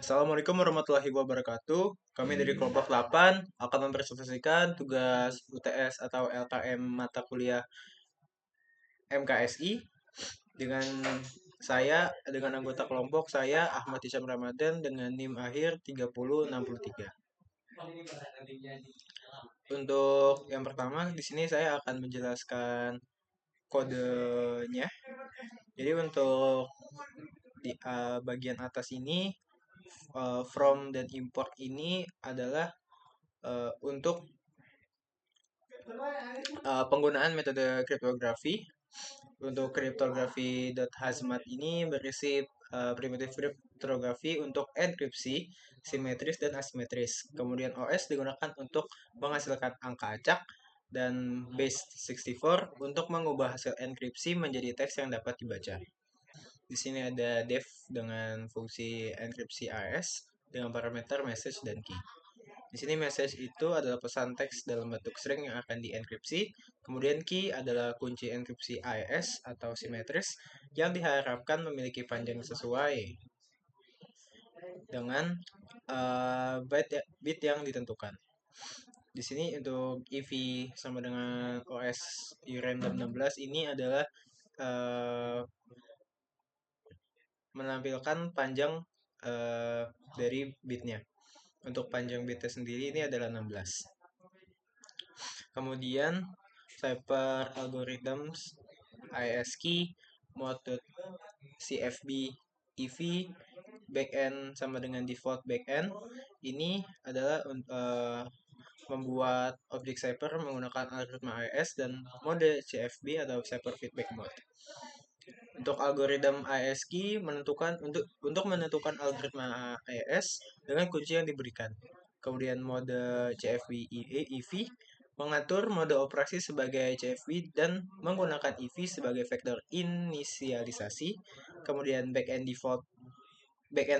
Assalamualaikum warahmatullahi wabarakatuh. Kami dari kelompok 8 akan mempresentasikan tugas UTS atau LKM mata kuliah MKSI dengan dengan anggota kelompok saya Ahmad Isyam Ramadan dengan NIM akhir 3063. Untuk yang pertama di sini saya akan menjelaskan kodenya. Jadi untuk bagian atas ini from dan import ini adalah untuk penggunaan metode kriptografi. Untuk kriptografi.hazmat ini berisi primitif kriptografi untuk enkripsi simetris dan asimetris. Kemudian OS digunakan untuk menghasilkan angka acak dan base 64 untuk mengubah hasil enkripsi menjadi teks yang dapat dibaca. Di sini ada def dengan fungsi enkripsi AES dengan parameter message dan key. Di sini message itu adalah pesan teks dalam bentuk string yang akan dienkripsi. Kemudian key adalah kunci enkripsi AES atau simetris yang diharapkan memiliki panjang sesuai dengan bit yang ditentukan. Di sini untuk EV sama dengan OS Random 16 ini adalah uh, menampilkan panjang dari bitnya. Untuk panjang bitnya sendiri ini adalah 16. Kemudian Cipher Algorithms ISKey mode CFB EV backend sama dengan default backend ini adalah membuat objek Cipher menggunakan algoritma AES dan mode CFB atau Cipher Feedback Mode. Untuk algoritma AES-key untuk menentukan algoritma AES dengan kunci yang diberikan. Kemudian mode CFB EV mengatur mode operasi sebagai CFB dan menggunakan EV sebagai vektor inisialisasi. Kemudian backend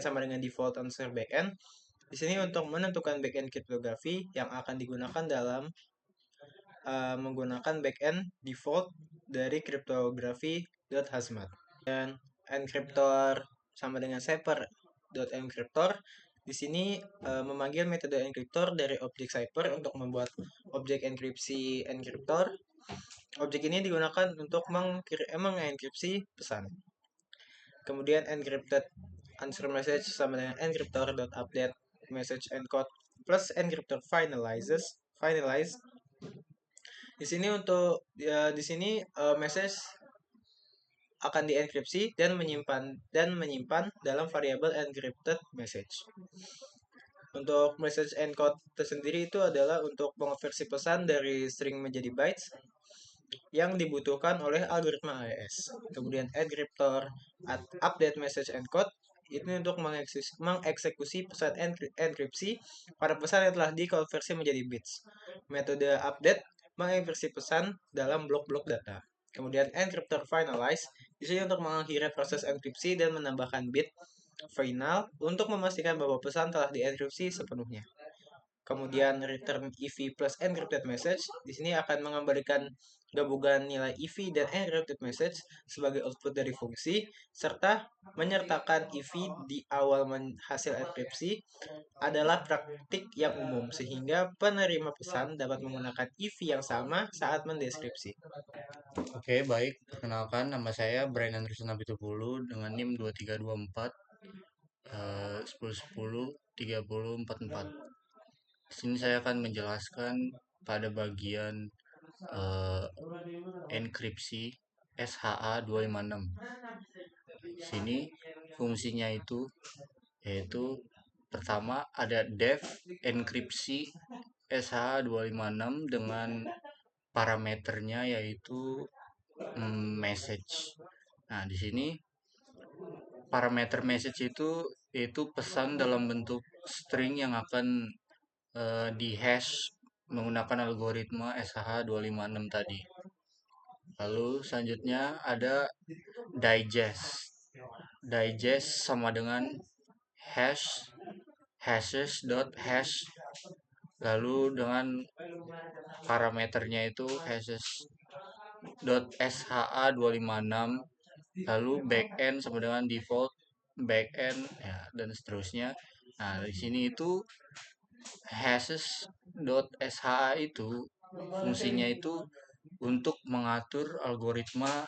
sama dengan default answer backend. Di sini untuk menentukan backend kriptografi yang akan digunakan dalam menggunakan backend default dari kriptografi.hazmat. Dan encryptor sama dengan cipher.encryptor di sini memanggil metode encryptor dari objek cipher untuk membuat objek enkripsi encryptor. Objek ini digunakan untuk mengenkripsi pesan. Kemudian encrypted answer message sama dengan encryptor.update message encode plus encryptor finalize. Di sini message akan dienkripsi dan menyimpan dalam variabel encrypted message. Untuk message encode tersendiri itu adalah untuk mengonversi pesan dari string menjadi bytes yang dibutuhkan oleh algoritma AES. Kemudian encryptor update message encode ini untuk mengeksekusi pesan enkripsi pada pesan yang telah dikonversi menjadi bits. Metode update mengeksekusi pesan dalam blok-blok data. Kemudian encryptor finalize di sini untuk mengakhiri proses enkripsi dan menambahkan bit final untuk memastikan bahwa pesan telah dienkripsi sepenuhnya. Kemudian return EV plus encrypted message di sini akan mengembalikan gabungan nilai EV dan encrypted message sebagai output dari fungsi serta menyertakan EV di awal hasil enkripsi adalah praktik yang umum sehingga penerima pesan dapat menggunakan EV yang sama saat mendeskripsi. Oke, baik. Perkenalkan, nama saya Brian Andrews Nabitupulu dengan NIM 2324 1010 3044. Di sini saya akan menjelaskan pada bagian eh, enkripsi SHA 256. Di sini fungsinya itu yaitu pertama ada def enkripsi SHA 256 dengan parameternya yaitu message. Nah, di sini parameter message itu pesan dalam bentuk string yang akan di hash menggunakan algoritma SH 256 tadi. Lalu selanjutnya ada digest. Digest sama dengan hashes. Lalu dengan parameternya itu hashes .sha 256, lalu backend sama dengan default backend, ya, dan seterusnya. Nah, di sini itu hashes.sha itu fungsinya itu untuk mengatur algoritma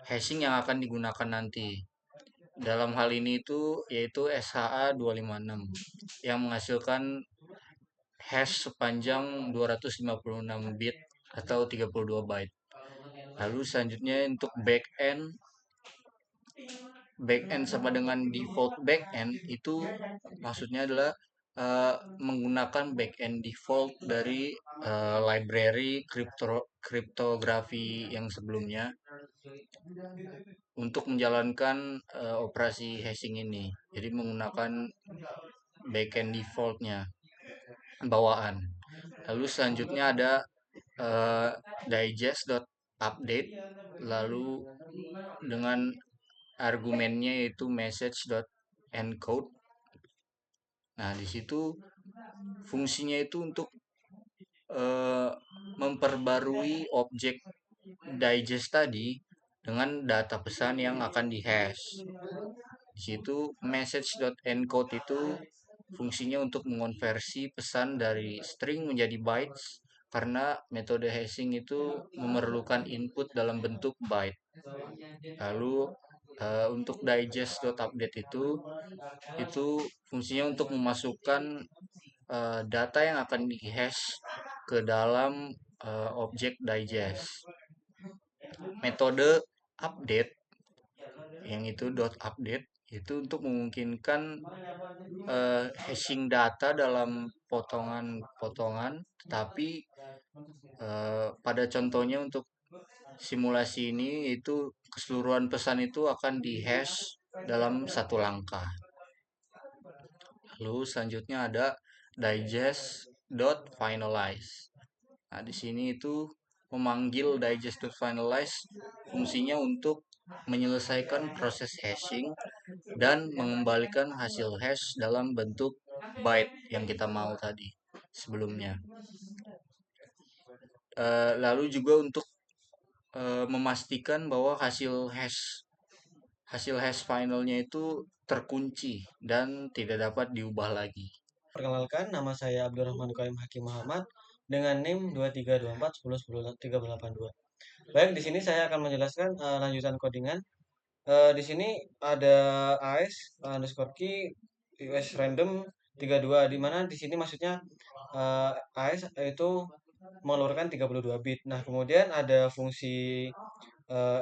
hashing yang akan digunakan nanti. Dalam hal ini itu yaitu SHA-256 yang menghasilkan hash sepanjang 256 bit atau 32 byte. Lalu selanjutnya untuk backend sama dengan default backend itu maksudnya adalah menggunakan backend default dari library kriptografi yang sebelumnya untuk menjalankan operasi hashing ini. Jadi menggunakan backend defaultnya bawaan. Lalu selanjutnya ada uh, digest.update, lalu dengan argumennya yaitu message.encode. Nah, di situ fungsinya itu untuk uh, memperbarui objek digest tadi dengan data pesan yang akan dihash. Di situ message.encode itu fungsinya untuk mengonversi pesan dari string menjadi bytes karena metode hashing itu memerlukan input dalam bentuk byte. Lalu untuk digest.update itu fungsinya untuk memasukkan data yang akan dihash ke dalam objek digest. Metode update yang itu update itu untuk memungkinkan hashing data dalam potongan-potongan, tetapi pada contohnya untuk simulasi ini itu keseluruhan pesan itu akan dihash dalam satu langkah. Lalu selanjutnya ada digest.finalize. Nah, di sini itu memanggil digest.finalize fungsinya untuk menyelesaikan proses hashing dan mengembalikan hasil hash dalam bentuk byte yang kita mau tadi sebelumnya. Lalu juga untuk memastikan bahwa hasil hash finalnya itu terkunci dan tidak dapat diubah lagi. Perkenalkan, nama saya Abdurrahman Qaim Hakim Muhammad dengan NIM 232410103882. Baik, di sini saya akan menjelaskan lanjutan codingan. Di sini ada AS underscore key US random 32, di mana di sini maksudnya AS itu mengeluarkan 32 bit. Nah, kemudian ada fungsi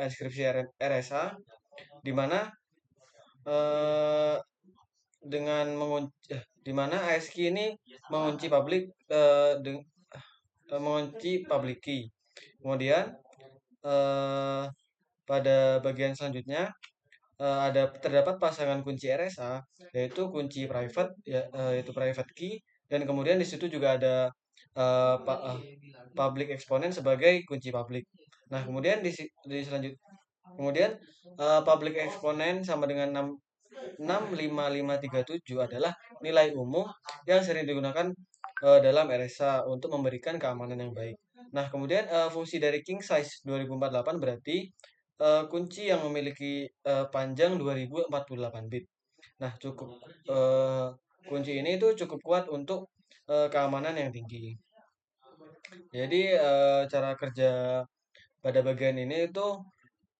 inskripsi RSA di mana eh, dengan mengunci di mana ASCII ini mengunci public mengunci public key. Kemudian eh, pada bagian selanjutnya terdapat pasangan kunci RSA yaitu kunci private yaitu private key, dan kemudian di situ juga ada public exponent sebagai kunci public. Nah, kemudian di selanjut kemudian public exponent sama dengan 65537 adalah nilai umum yang sering digunakan dalam RSA untuk memberikan keamanan yang baik. Nah, kemudian fungsi dari king size 2048 berarti kunci yang memiliki panjang 2048 bit. Nah, kunci ini itu cukup kuat untuk keamanan yang tinggi. Jadi cara kerja pada bagian ini itu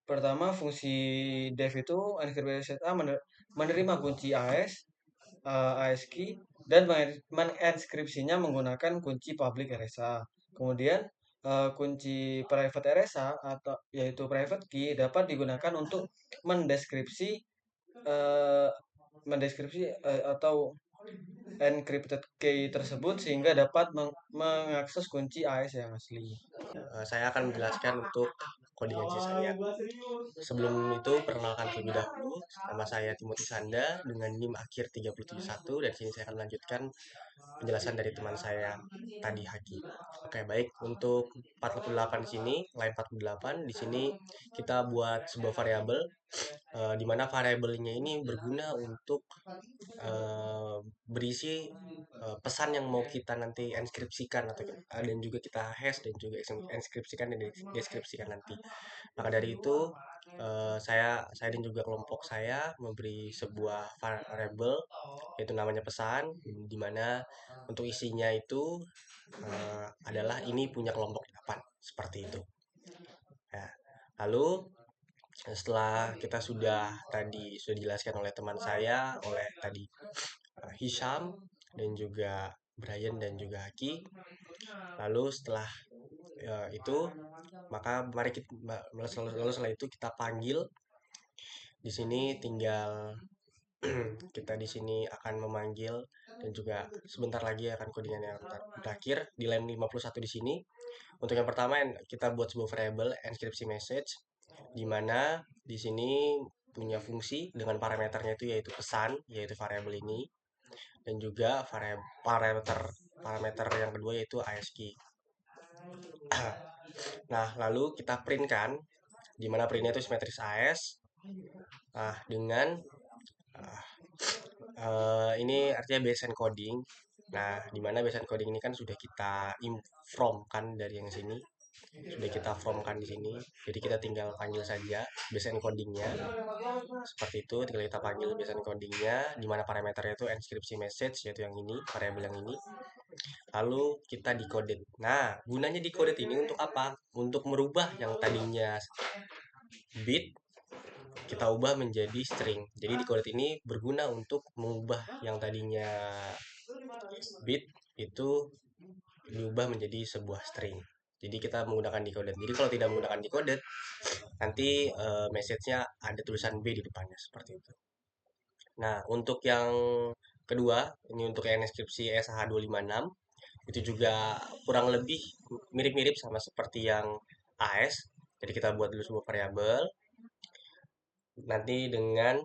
pertama, fungsi def itu unscripted set A menerima kunci AS, AS key, dan menginskripsinya menggunakan kunci public RSA. Kemudian kunci private RSA atau yaitu private key dapat digunakan untuk mendeskripsi eh, atau encrypted key tersebut sehingga dapat mengakses kunci AS yang asli. Saya akan menjelaskan untuk codingan sisanya. Sebelum itu, perkenalkan terlebih dahulu. Nama saya Timothy Sanda dengan NIM akhir 371, dan sini saya akan melanjutkan penjelasan dari teman saya tadi Haki. Oke, baik. Untuk 48 di sini, line 48 di sini kita buat sebuah variabel di mana variabelnya ini berguna untuk berisi pesan yang mau kita nanti inskripsikan atau dan juga kita hash dan juga inskripsikan dan deskripsikan nanti. Maka dari itu saya dan juga kelompok saya memberi sebuah variabel yaitu namanya pesan, di mana untuk isinya itu adalah ini punya kelompok 8 seperti itu. Ya. Lalu setelah kita sudah dijelaskan oleh teman saya, oleh tadi Hisham dan juga Brian dan juga Haki. Lalu setelah itu maka mari kita lalu setelah itu kita panggil. Di sini tinggal kita di sini akan memanggil dan juga sebentar lagi akan codingan yang berakhir di line 51 di sini. Untuk yang pertama kita buat sebuah variable enkripsi message di mana di sini punya fungsi dengan parameternya itu yaitu pesan, yaitu variabel ini, dan juga parameter yang kedua yaitu ASCII. Nah, lalu kita print kan, di mana printnya itu simetris AS. Nah, dengan ini artinya base encoding. Nah, di mana base encoding ini kan sudah kita from kan dari yang sini, sudah kita from kan di sini. Jadi kita tinggal panggil saja base encodingnya. Seperti itu, tinggal kita panggil base encodingnya, di mana parameternya itu enkripsi message yaitu yang ini, variabel yang ini. Lalu kita decoded. Nah, gunanya decoded ini untuk apa? Untuk merubah yang tadinya bit kita ubah menjadi string. Jadi decoded ini berguna untuk mengubah yang tadinya bit itu diubah menjadi sebuah string. Jadi kita menggunakan decoded. Jadi kalau tidak menggunakan decoded, nanti message-nya ada tulisan B di depannya seperti itu. Nah, untuk yang kedua, ini untuk enkripsi SH256, itu juga kurang lebih mirip-mirip sama seperti yang AS. Jadi kita buat dulu sebuah variabel nanti dengan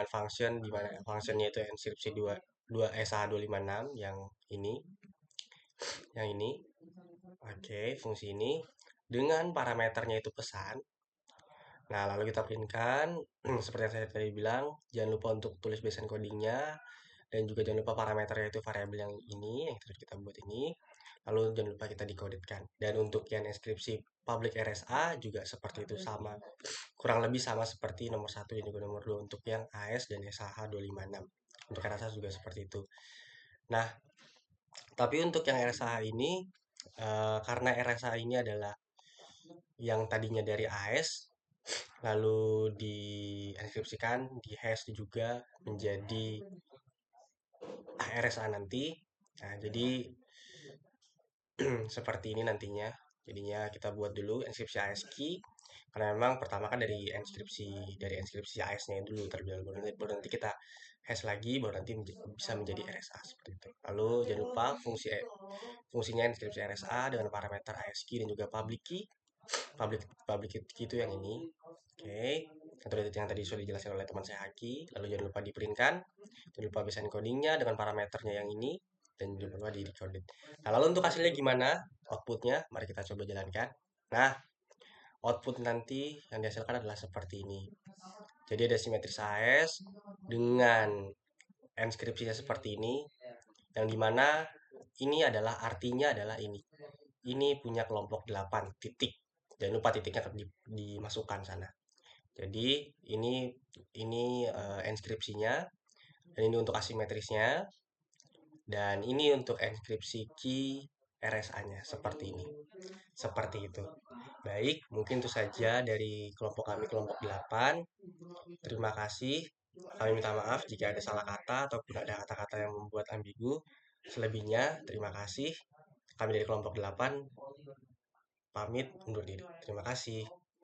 function di mana functionnya itu enkripsi 2 SH256 yang ini. Oke, fungsi ini dengan parameternya itu pesan. Nah, lalu kita printkan seperti yang saya tadi bilang, jangan lupa untuk tulis base encodingnya dan juga jangan lupa parameternya itu variabel yang ini yang kita buat ini. Lalu jangan lupa kita decodedkan. Dan untuk yang enkripsi public RSA juga seperti itu, sama kurang lebih sama seperti nomor 1 dan juga nomor 2 untuk yang AS dan SH256. Untuk RSA juga seperti itu. Nah, tapi untuk yang RSA ini karena RSA ini adalah yang tadinya dari AS lalu dienkripsikan, di hash juga menjadi RSA nanti. Nah, jadi seperti ini nantinya. Jadinya kita buat dulu enkripsi ASCII karena memang pertama kan dari enkripsi AS-nya dulu terlebih dahulu, baru nanti kita hash lagi, baru nanti bisa menjadi RSA seperti itu. Lalu jangan lupa fungsinya enkripsi RSA dengan parameter ASCII dan juga public key. Public key itu yang ini. Oke, yang tadi sudah dijelaskan oleh teman saya Haki. Lalu jangan lupa diprintkan, jangan lupa base encodingnya dengan parameternya yang ini, dan jangan lupa di decoded. Nah, lalu untuk hasilnya gimana? Outputnya, mari kita coba jalankan. Nah, output nanti yang dihasilkan adalah seperti ini. Jadi ada simetris AS dengan enkripsinya seperti ini, yang dimana ini adalah artinya adalah ini. Ini punya kelompok 8 titik. Jangan lupa titiknya dimasukkan sana. Jadi ini enkripsinya dan ini untuk asimetrisnya dan ini untuk enkripsi key RSA-nya seperti ini. Seperti itu. Baik, mungkin itu saja dari kelompok kami kelompok 8. Terima kasih. Kami minta maaf jika ada salah kata ataupun ada kata-kata yang membuat ambigu. Selebihnya, terima kasih. Kami dari kelompok 8 pamit undur diri. Terima kasih.